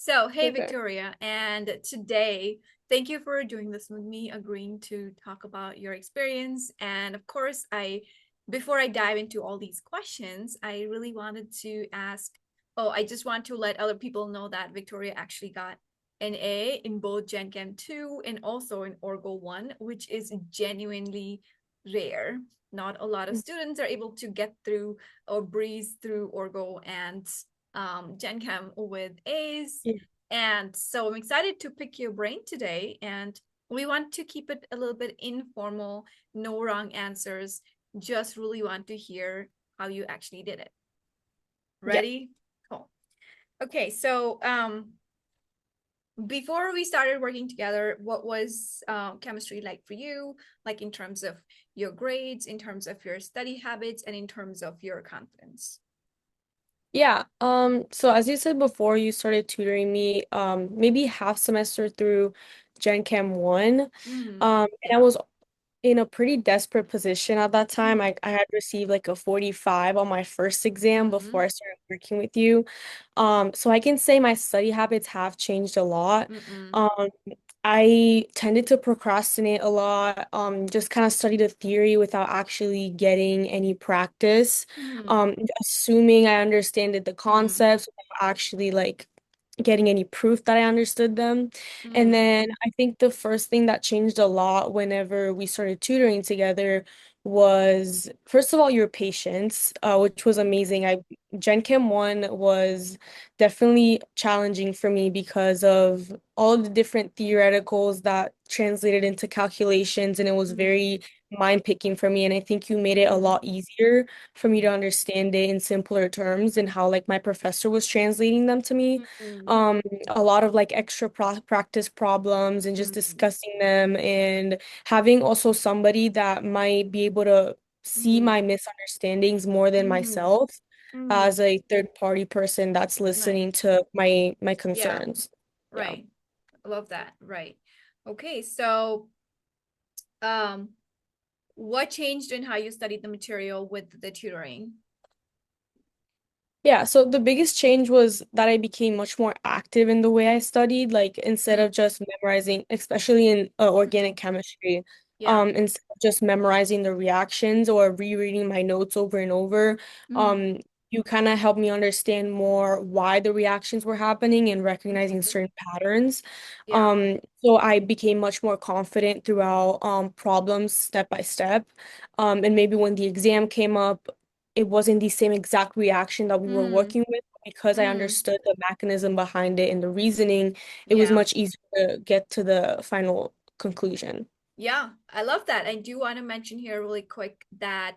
So, hey, Okay. Victoria, and today, thank you for doing this with me, agreeing to talk about your experience. And of course, before I dive into all these questions, I really wanted to ask, I just want to let other people know that Victoria actually got an A in both Gen Chem 2 and also in Orgo 1, which is genuinely rare. Not a lot of students are able to get through or breeze through Orgo and Gen Chem with A's. Yeah. And so I'm excited to pick your brain today. And we want to keep it a little bit informal, no wrong answers. Just really want to hear how you actually did it. Yeah. Ready? Cool. Okay, so before we started working together, what was chemistry like for you? Like in terms of your grades, in terms of your study habits, and in terms of your confidence? Yeah. So as you said before, you started tutoring me maybe half semester through Gen Chem 1. Mm, And I was in a pretty desperate position at that time. mm, I had received like a 45 on my first exam before mm, I started working with you. So I can say my study habits have changed a lot. mm, mm, Um, I tended to procrastinate a lot, just kind of study the theory without actually getting any practice, mm, assuming I understood the mm, concepts without actually like getting any proof that I understood them. And mm, then I think the first thing that changed a lot whenever we started tutoring together was, first of all, your patience, which was amazing. Gen Chem 1 was definitely challenging for me because of all of the different theoreticals that translated into calculations, and it was mm, very mind-picking for me. And I think you made it a mm, lot easier for me to understand it in simpler terms and how like my professor was translating them to me. mm, Um, a lot of like extra practice problems and just mm, discussing them and having also somebody that might be able to see mm, my misunderstandings more than mm, myself mm. as a third party person that's Right. listening to my Yeah. concerns. Yeah. Right. I love that. Right. Okay. So, um, what changed in how you studied the material with the tutoring? Yeah, so the biggest change was that I became much more active in the way I studied, like instead Mm, of just memorizing, especially in organic mm, chemistry, yeah. instead of just memorizing the reactions or rereading my notes over and over, Mm, um, you kind of helped me understand more why the reactions were happening and recognizing mm, certain patterns. yeah. So I became much more confident throughout problems step by step. And maybe when the exam came up, it wasn't the same exact reaction that we were Mm, working with. Because I mm, understood the mechanism behind it and the reasoning, it was yeah. much easier to get to the final conclusion. Yeah, I love that. I do want to mention here really quick that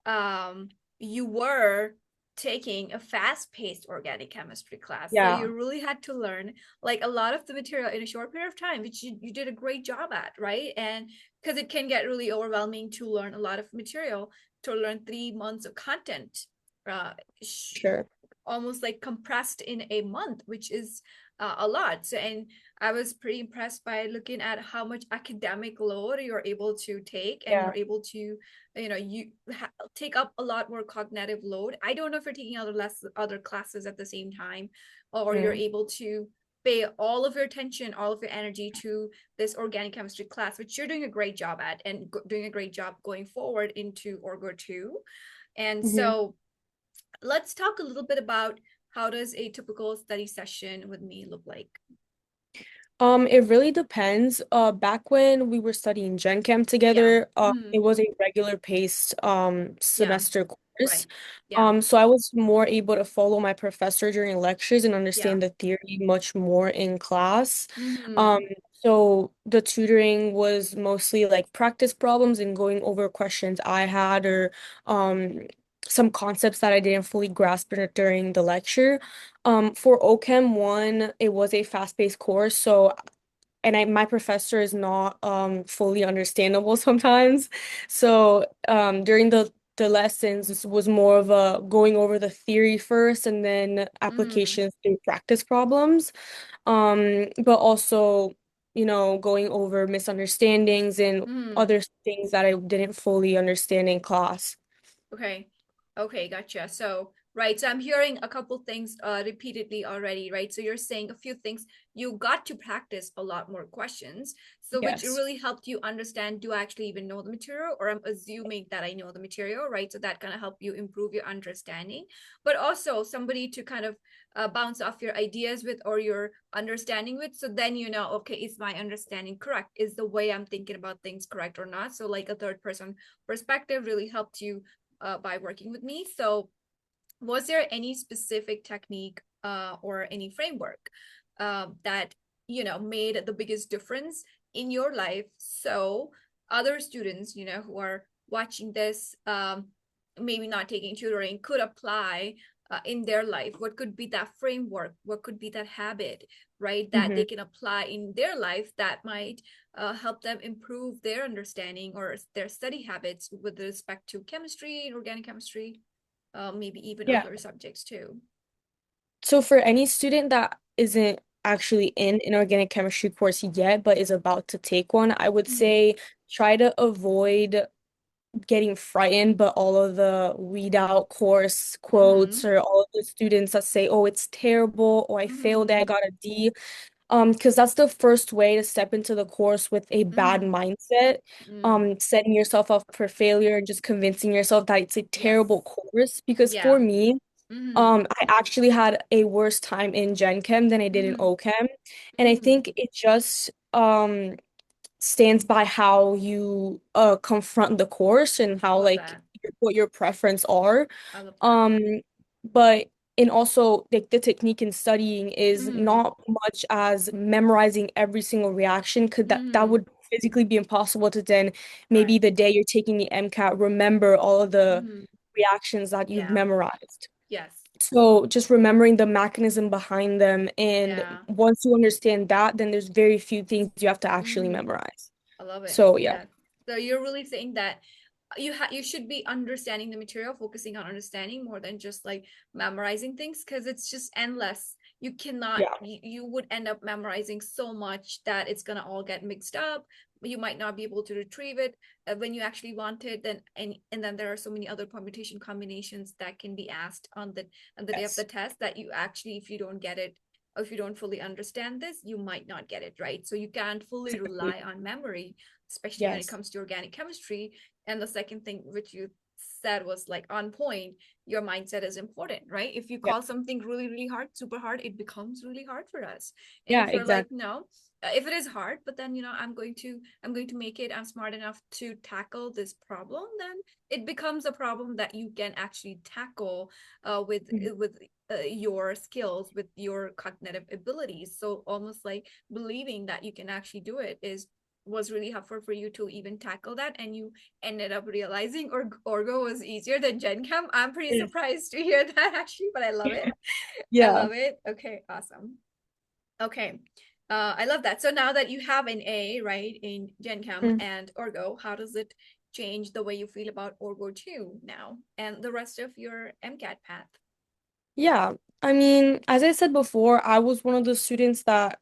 um you were taking a fast-paced organic chemistry class. So Yeah. you really had to learn like a lot of the material in a short period of time, which you did a great job at, right? And because it can get really overwhelming to learn a lot of material, to learn 3 months of content, uh, Sure. almost like compressed in a month, which is a lot. So, and I was pretty impressed by looking at how much academic load you're able to take, and Yeah. you're able to, take up a lot more cognitive load. I don't know if you're taking other classes at the same time, or you're Mm. able to pay all of your attention, all of your energy to this organic chemistry class, which you're doing a great job at, and doing a great job going forward into Orgo 2. And Mhm. so let's talk a little bit about how does a typical study session with me look like? It really depends. Back when we were studying Gen Chem Yeah. together, it Mm, was a regular paced yeah. semester course. Right. Yeah. So I was more able to follow my professor during lectures and Yeah. understand the theory much more in class. Um, Mm, so the tutoring was mostly like practice problems and going over questions I had or um some concepts that I didn't fully grasp during the lecture. For OChem 1, it was a fast-paced course, so and my professor is not fully understandable sometimes. So during the lessons, this was more of a going over the theory first and then mm, applications through practice problems. But also, going over misunderstandings and mm. other things that I didn't fully understand in class. Okay. Okay, gotcha. So right? So I'm hearing a couple things repeatedly already, right? So you're saying a few things. You got to practice a lot more questions, so which Yes. really helped you understand, do I actually even know the material, or I'm assuming that I know the material, right? So that kind of help you improve your understanding, but also somebody to kind of bounce off your ideas with or your understanding with. So then you know, okay, is my understanding correct? Is the way I'm thinking about things correct or not? So like a third person perspective really helped you by working with me. So was there any specific technique or any framework that made the biggest difference in your life, so other students who are watching this, maybe not taking tutoring, could apply in their life? What could be that framework, what could be that habit, right, that Hmm. they can apply in their life that might help them improve their understanding or their study habits with respect to chemistry and organic chemistry, maybe even Yeah. other subjects too. So for any student that isn't actually in an organic chemistry course yet, but is about to take one, I would Mm-hmm. say try to avoid getting frightened, but all of the weed out course quotes Mm-hmm. or all of the students that say, oh, it's terrible, or I failed it, Mm-hmm. I got a D. Because that's the first way to step into the course with a bad Mm-hmm. mindset, Mm. setting yourself up for failure and just convincing yourself that it's a Yes. terrible course. Because for Yeah. me, Mm-hmm. I actually had a worse time in Gen Chem than I did in Mm-hmm. OChem. And I Mm-hmm. think it just stands by how you confront the course and how Love like that. what your preference are. I love that. Um, but and also like the technique in studying is Mm-hmm. not much as memorizing every single reaction, could that Mm-hmm. would physically be impossible to then maybe Right. the day you're taking the MCAT remember all of the Mm-hmm. reactions that you've Yeah. memorized. Yes. So just remembering the mechanism behind them, and Yeah. once you understand that, then there's very few things you have to actually Mm-hmm. memorize. I love it. So yeah. Yeah. So you're really saying that you should be understanding the material, focusing on understanding more than just like memorizing things, because it's just endless. You cannot, Yeah. you would end up memorizing so much that it's gonna all get mixed up. You might not be able to retrieve it when you actually want it. Then and then there are so many other permutation combinations that can be asked on the day of the Yes. test that you actually, if you don't get it, or if you don't fully understand this, you might not get it right. So you can't fully Exactly. rely on memory, especially when it Yes. comes to organic chemistry. And the second thing which you said was like on point, your mindset is important, right? If you Yeah. call something really, really hard, super hard, it becomes really hard for us. And Yeah, if you're like, exactly. no, if it is hard, but then I'm going to make it, I'm smart enough to tackle this problem, then it becomes a problem that you can actually tackle with Mhm. your skills, with your cognitive abilities. So almost like believing that you can actually do it is was really helpful for you to even tackle that, and you ended up realizing Orgo was easier than Gen Chem. I'm pretty Yes. surprised to hear that actually, but I love it. I Yeah. love it. Okay, awesome. Okay. I love that. So now that you have an A, right, in Gen Chem Mm. and Orgo, how does it change the way you feel about Orgo 2 now and the rest of your MCAT path? Yeah. I mean, as I said before, I was one of the students that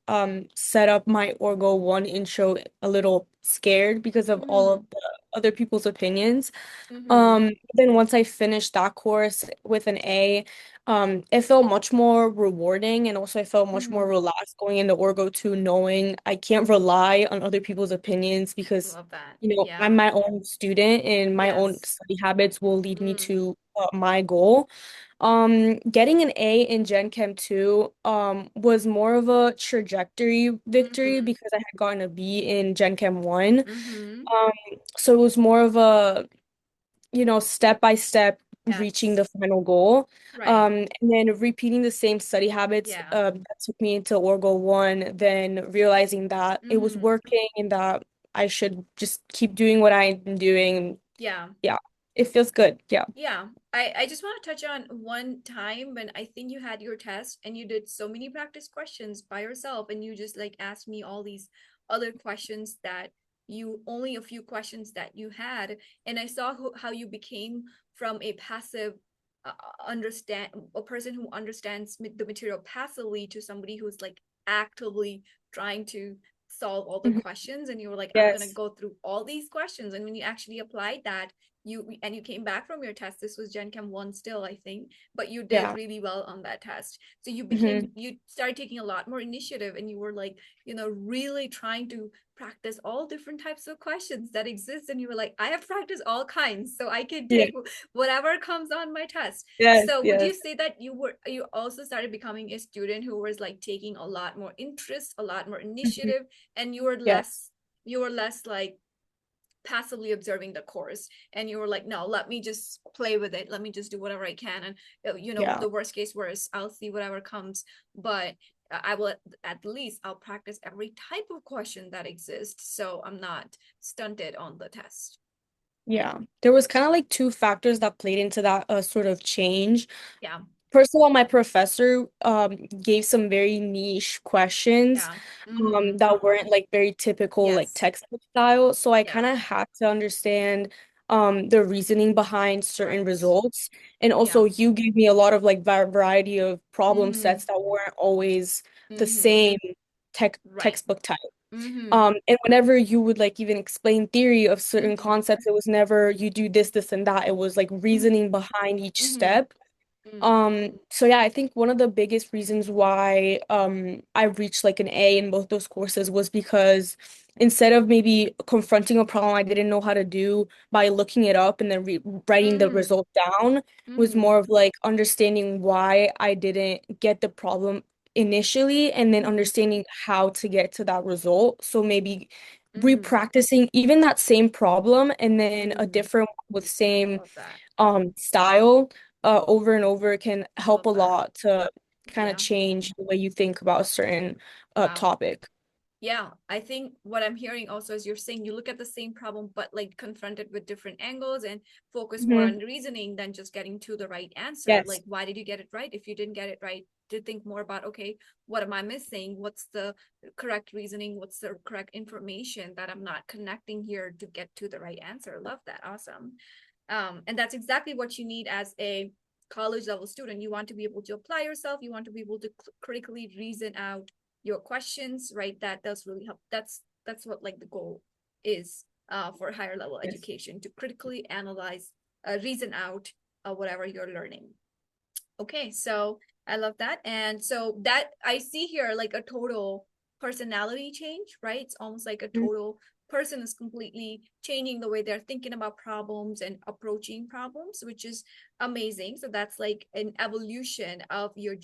set up my Orgo 1 intro a little scared because of all Mm-hmm. of the other people's opinions. Mm-hmm. Then once I finished that course with an A, it felt much more rewarding, and also I felt much more Mm-hmm. relaxed going into Orgo 2, knowing I can't rely on other people's opinions because, Love that. I'm Yeah. my own student and my own Yes. study habits will lead me Mm. to my goal. Getting an A in Gen Chem 2 was more of a trajectory victory Mm-hmm. because I had gotten a B in Gen Chem 1. Mm-hmm. Um, so it was more of a step by step reaching Yes. the final goal. Right. And then repeating the same study habits Yeah. that took me into Orgo 1, then realizing that it was Mm-hmm. working and that I should just keep doing what I'm doing. Yeah. Yeah, it feels good. Yeah. Yeah, I just want to touch on one time when I think you had your test and you did so many practice questions by yourself, and you just like asked me all these other questions that you only a few questions that you had, and I saw how you became from a passive understand a person who understands the material passively to somebody who's like actively trying to solve all the Mhm. questions, and you were like, I'm gonna Yes. go through all these questions, and when you actually applied that, you came back from your test. This was Gen Chem 1 still, I think, but you did Yeah. really well on that test. So Hmm. you started taking a lot more initiative, and you were like, really trying to practice all different types of questions that exist. And you were like, I have practiced all kinds, so I can Yeah. take whatever comes on my test. Yes, So would you yes. say that you also started becoming a student who was like taking a lot more interest, a lot more Mhm. initiative, and Yeah. you were less like passively observing the course, and you were like, no, let me just play with it, let me just do whatever I can, and Yeah. the worst case worst, I'll see whatever comes, but I will at least I'll practice every type of question that exists, so I'm not stunted on the test. Yeah. There was kind of like two factors that played into that sort of change. Yeah. First of all, my professor gave some very niche questions Yeah. Mm-hmm. that weren't like very typical like Yes. textbook style. So I kind Yeah. of had to understand the reasoning behind certain Right. results. And Yeah. also you gave me a lot of like variety of problem Mm-hmm. sets that weren't always the Mm-hmm. same Right. textbook type. Mm-hmm. And whenever you would like even explain theory of certain Mm-hmm. concepts, it was never you do this, this, and that. It was like Mm-hmm. reasoning behind each Mm-hmm. step. So yeah, I think one of the biggest reasons why I reached like an A in both those courses was because instead of maybe confronting a problem I didn't know how to do by looking it up and then re writing the Mm-hmm. result down, was Mm-hmm. more of like understanding why I didn't get the problem initially and then Mm-hmm. understanding how to get to that result. So maybe Mm-hmm. repracticing even that same problem and then a Mm. different one with I same love that. style over and over can I help love a that. lot to kind of Yeah. change the way you think about a certain Wow. topic. Yeah, I think what I'm hearing also is you're saying you look at the same problem, but like confront it with different angles and focus more Hmm. on reasoning than just getting to the right answer. Yes. Like, why did you get it right? If you didn't get it right, to think more about, okay, what am I missing? What's the correct reasoning? What's the correct information that I'm not connecting here to get to the right answer? Love that. Awesome. And that's exactly what you need as a college level student. You want to be able to apply yourself. You want to be able to critically reason out your questions, right? That does really help. That's what like the goal is for higher level Yes. education, to critically analyze, reason out whatever you're learning. Okay, so I love that. And so that I see here like a total personality change, right? It's almost like a Mhm. total person is completely changing the way they're thinking about problems and approaching problems, which is amazing. So that's like an evolution of your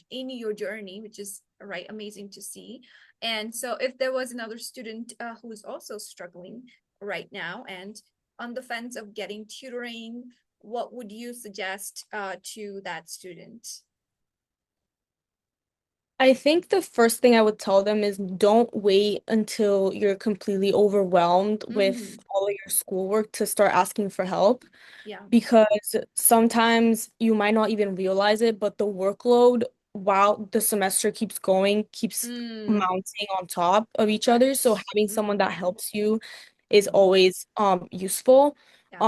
journey, which is right, amazing to see. And so if there was another student who's also struggling right now and on the fence of getting tutoring, what would you suggest to that student? I think the first thing I would tell them is don't wait until you're completely overwhelmed with Mm-hmm. all of your schoolwork to start asking for help. Yeah. Because sometimes you might not even realize it, but the workload while the semester keeps going keeps Mm, mounting on top of each other. right. So having someone Mm-hmm. that helps you is Mm-hmm. always useful. Yeah.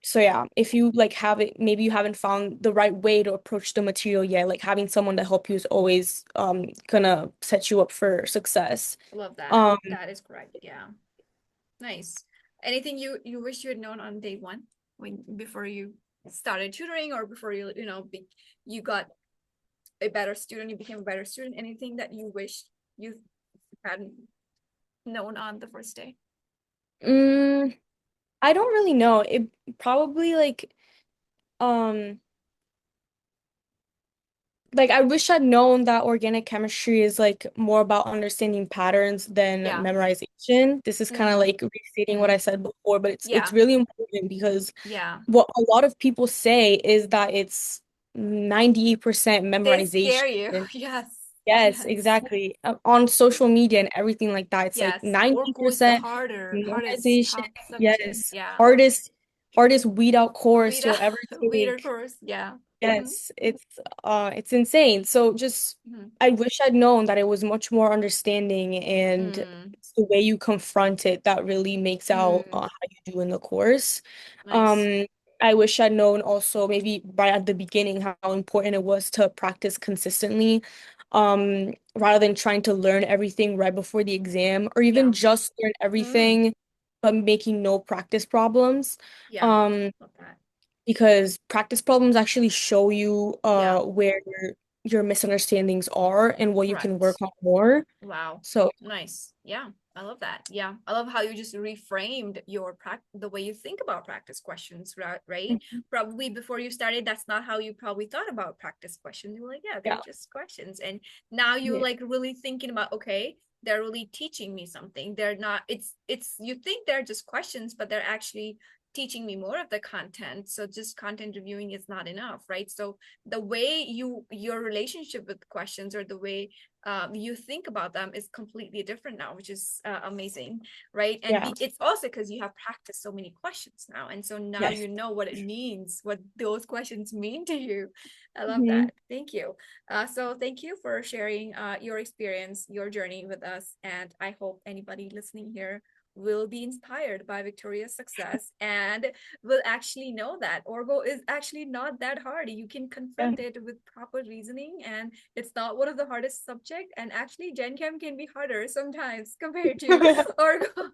So yeah, if you like have it, maybe you haven't found the right way to approach the material yet, like having someone to help you is always gonna set you up for success. Love that. Um That is correct. Yeah. Nice. Anything you wish you had known on day one, when before you started tutoring, or before you got a better student, you became a better student? Anything that you wish you hadn't known on the first day? mm, I don't really know. It probably um like I wish I'd known that organic chemistry is like more about understanding patterns than Yeah. memorization. This is kind of Mm, like restating what I mm, said before, but it's yeah. really important because Yeah. what a lot of people say is that it's 98% They memorization. scare you. Yes. Yes, Yes. exactly. On social media and everything like that, it's like Yes. Orgo is the 90% hardest memorization. top subject. Yes, Yeah. hardest weed out course Vita you'll ever Vita take. course. Yeah. Mm-hmm. Yes, it's insane. So just Mm-hmm. I wish I'd known that it was much more understanding and Mm, it's the way you confront it that really makes out mm, how you do in the course. nice. Um, I wish I'd known also maybe right at the beginning how important it was to practice consistently, rather than trying to learn everything right before the exam or even Yeah. just learn Mm, everything but making no practice problems. Yeah. Um, Love that. because practice problems actually show you Yeah. where your misunderstandings are and what you can work Correct. on more. Wow. So Nice. Yeah. I love that. Yeah. I love how you just reframed your the way you think about practice questions, right? Right? mhm, Probably before you started, that's not how you probably thought about practice questions. You were like, yeah, they're yeah, just questions. And now you're yeah, like really thinking about, okay, they're really teaching me something. They're not, it's you think they're just questions, but they're actually teaching me more of the content. So just content reviewing is not enough, right? So the way your relationship with questions, or the way you think about them, is completely different now, which is amazing, right? And yeah, it's also because you have practiced so many questions now, and so now yes. you know what it means, what those questions mean to you. I love Hmm. that. Thank you. So thank you for sharing your experience, your journey with us, and I hope anybody listening here will be inspired by Victoria's success and will actually know that Orgo is actually not that hard. You can Yeah. confront it with proper reasoning, and it's not one of the hardest subject. And actually, Gen Chem can be harder sometimes compared to Orgo.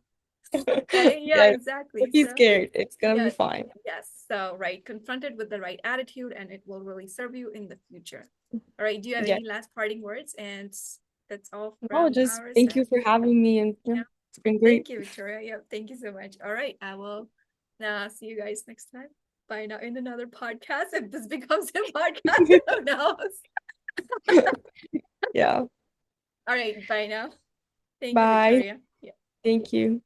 Right? Yeah, Yeah, exactly. don't be So scared. It's gonna be yeah, fine. yes. So right, confront it with the right attitude, and it will really serve you in the future. All right. Do you have Yeah. any last parting words? And that's all No, from just our thank you side. for having me and yeah, Yeah. it's been great. Thank you, Victoria. Yeah, thank you so much. All right, I will see you guys next time. Bye now in another podcast. If this becomes a podcast, who knows? Yeah. All right, bye now. Thank you, Bye. Victoria. Yeah. Thank you.